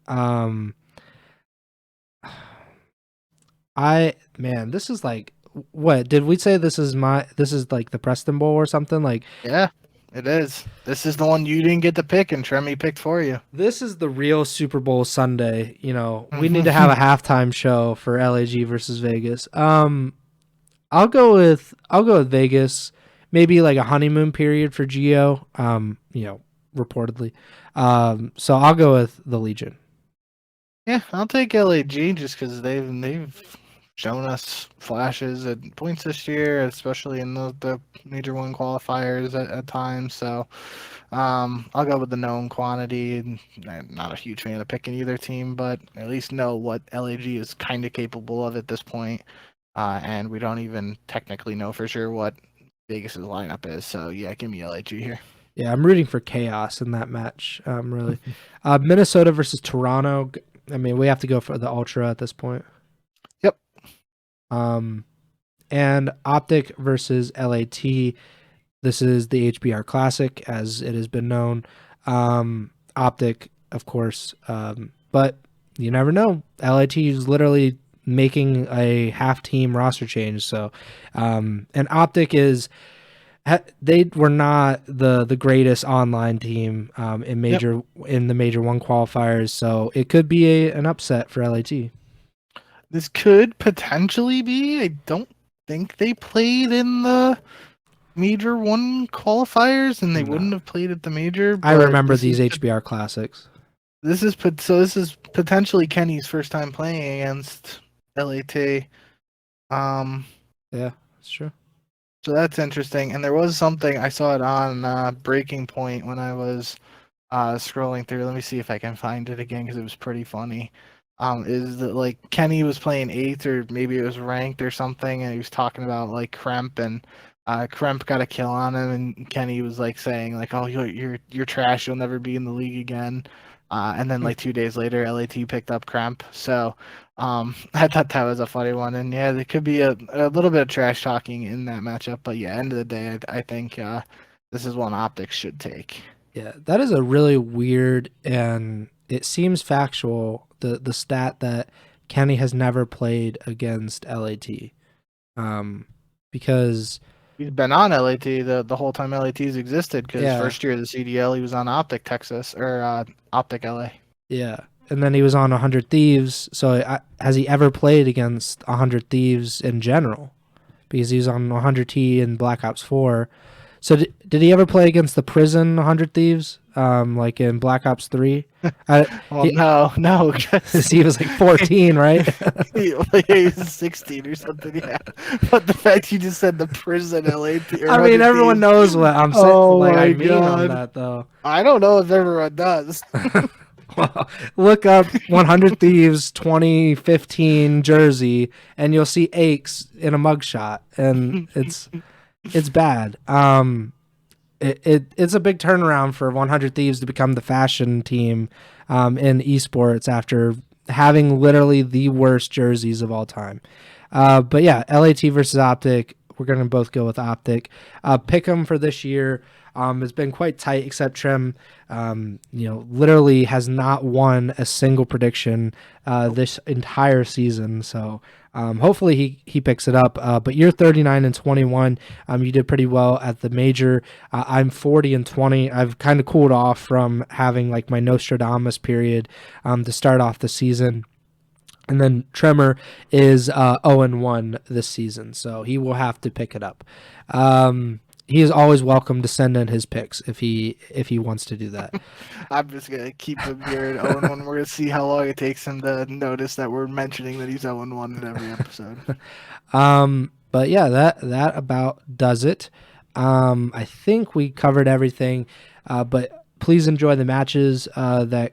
This is like, what did we say? This is like the Preston Bowl or something like? Yeah. It is. This is the one you didn't get to pick, and Tremy picked for you. This is the real Super Bowl Sunday. We need to have a halftime show for LAG versus Vegas. I'll go with Vegas. Maybe like a honeymoon period for Gio. Reportedly. So I'll go with the Legion. Yeah, I'll take LAG just because they've shown us flashes at points this year, especially in the Major 1 qualifiers at times. So I'll go with the known quantity. I'm not a huge fan of picking either team, but at least know what LAG is kind of capable of at this point. And we don't even technically know for sure what Vegas' lineup is. So yeah, give me LAG here. Yeah, I'm rooting for chaos in that match. Really. Minnesota versus Toronto. I mean, we have to go for the Ultra at this point. Yep. And Optic versus LAT. This is the HBR Classic, as it has been known. Optic, of course, but you never know. LAT is literally making a half-team roster change. So, and Optic they were not the greatest online team in the Major 1 qualifiers. So it could be an upset for LAT. This could potentially be. I don't think they played in the Major 1 qualifiers, and they wouldn't have played at the Major. I remember these HBR Classics. This is potentially Kenny's first time playing against LAT. Yeah, that's true. So that's interesting. And there was something I saw it on Breaking Point when I was scrolling through. Let me see if I can find it again because it was pretty funny. Is that like Kenny was playing 8th, or maybe it was ranked or something, and he was talking about like Kremp, and Kremp got a kill on him, and Kenny was like saying like, "Oh, you're trash. You'll never be in the league again." And then like 2 days later, LAT picked up Kremp. So I thought that was a funny one, and yeah, there could be a little bit of trash talking in that matchup. But yeah, end of the day, I think this is one Optics should take. Yeah, that is a really weird, and it seems factual, the stat that Kenny has never played against LAT, because he's been on LAT the whole time LAT's existed. Because first year of the CDL, he was on Optic Texas or Optic LA. Yeah, and then he was on 100 Thieves. So has he ever played against 100 Thieves in general? Because he was on 100T in Black Ops 4. So did he ever play against the prison 100 Thieves, like in Black Ops 3? No. He was like 14, right? he was 16 or something, yeah. But the fact you just said the prison LAT. I mean, everyone knows what I'm saying. I mean on that, though. I don't know if everyone does. Well, look up 100 Thieves 2015 jersey, and you'll see Aches in a mugshot, and it's bad. It's a big turnaround for 100 Thieves to become the fashion team in esports after having literally the worst jerseys of all time. But yeah, LAT versus Optic. we're going to both go with Optic. Pick 'em for this year has been quite tight, except Trim, literally has not won a single prediction this entire season. So hopefully he picks it up. But you're 39-21. You did pretty well at the major. I'm 40-20. I've kind of cooled off from having like my Nostradamus period to start off the season. And then Tremor is 0-1 this season, so he will have to pick it up. He is always welcome to send in his picks if he wants to do that. I'm just gonna keep him here at 0-1. We're gonna see how long it takes him to notice that we're mentioning that he's 0-1 in every episode. But yeah, that about does it. I think we covered everything. But please enjoy the matches that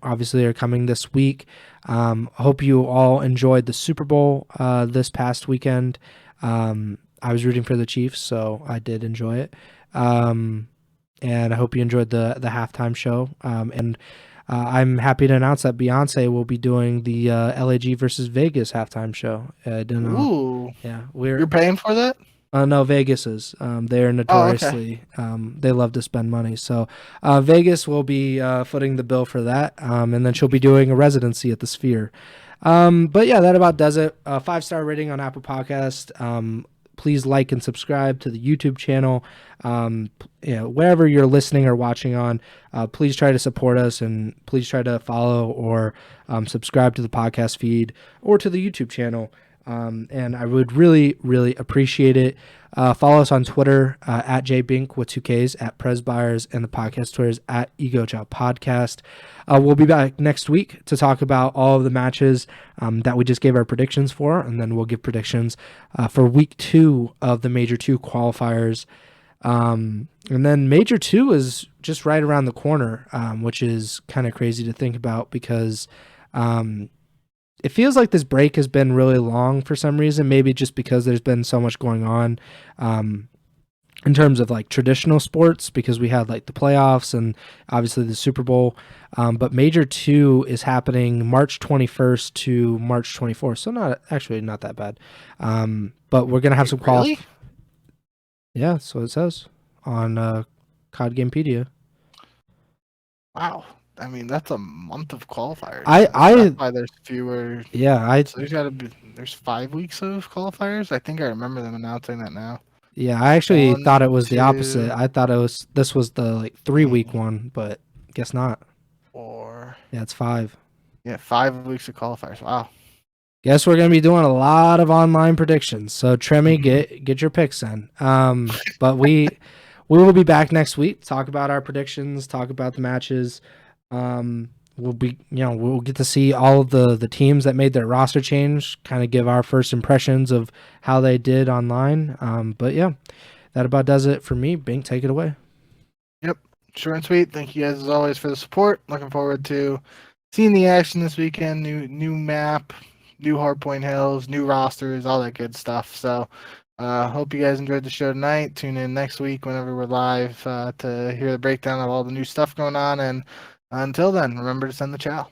obviously are coming this week. Hope you all enjoyed the Super Bowl this past weekend. I was rooting for the Chiefs, so I did enjoy it. And I hope you enjoyed the halftime show. And I'm happy to announce that Beyonce will be doing the LAG versus Vegas halftime show. I don't know. Ooh. Yeah, you're paying for that? No, Vegas is. They're notoriously they love to spend money. So Vegas will be footing the bill for that, and then she'll be doing a residency at the Sphere. But yeah, that about does it. 5-star rating on Apple Podcast. Please like and subscribe to the YouTube channel. Wherever you're listening or watching on, please try to support us, and please try to follow or subscribe to the podcast feed or to the YouTube channel. And I would really, really appreciate it. Follow us on Twitter at jbink with 2Ks, at Preston Byers, and the podcast Twitter is at Ego Chall Podcast. We'll be back next week to talk about all of the matches that we just gave our predictions for, and then we'll give predictions for week 2 of the Major 2 qualifiers. And then Major 2 is just right around the corner, which is kind of crazy to think about because it feels like this break has been really long for some reason, maybe just because there's been so much going on in terms of like traditional sports, because we had like the playoffs and obviously the Super Bowl. But Major 2 is happening March 21st to March 24th. So not that bad. But we're going to have some Really? Yeah, that's what it says on COD Gamepedia. Wow. I mean, that's a month of qualifiers. That's why there's fewer. Yeah, So there's 5 weeks of qualifiers. I think I remember them announcing that now. Yeah, I actually thought it was the 2, opposite. I thought this was the like 3-week one, but guess not. 4. Yeah, it's 5. Yeah, 5 weeks of qualifiers. Wow. Guess we're gonna be doing a lot of online predictions. So Tremmy, get your picks in. But we will be back next week. Talk about our predictions. Talk about the matches. We'll get to see all of the teams that made their roster change, kind of give our first impressions of how they did online. But yeah, that about does it for me. Bink, take it away. Yep. Short and sweet. Thank you guys as always for the support. Looking forward to seeing the action this weekend. New map, new Hardpoint Hills, new rosters, all that good stuff. So hope you guys enjoyed the show tonight. Tune in next week whenever we're live to hear the breakdown of all the new stuff going on. And until then, remember to send the chow.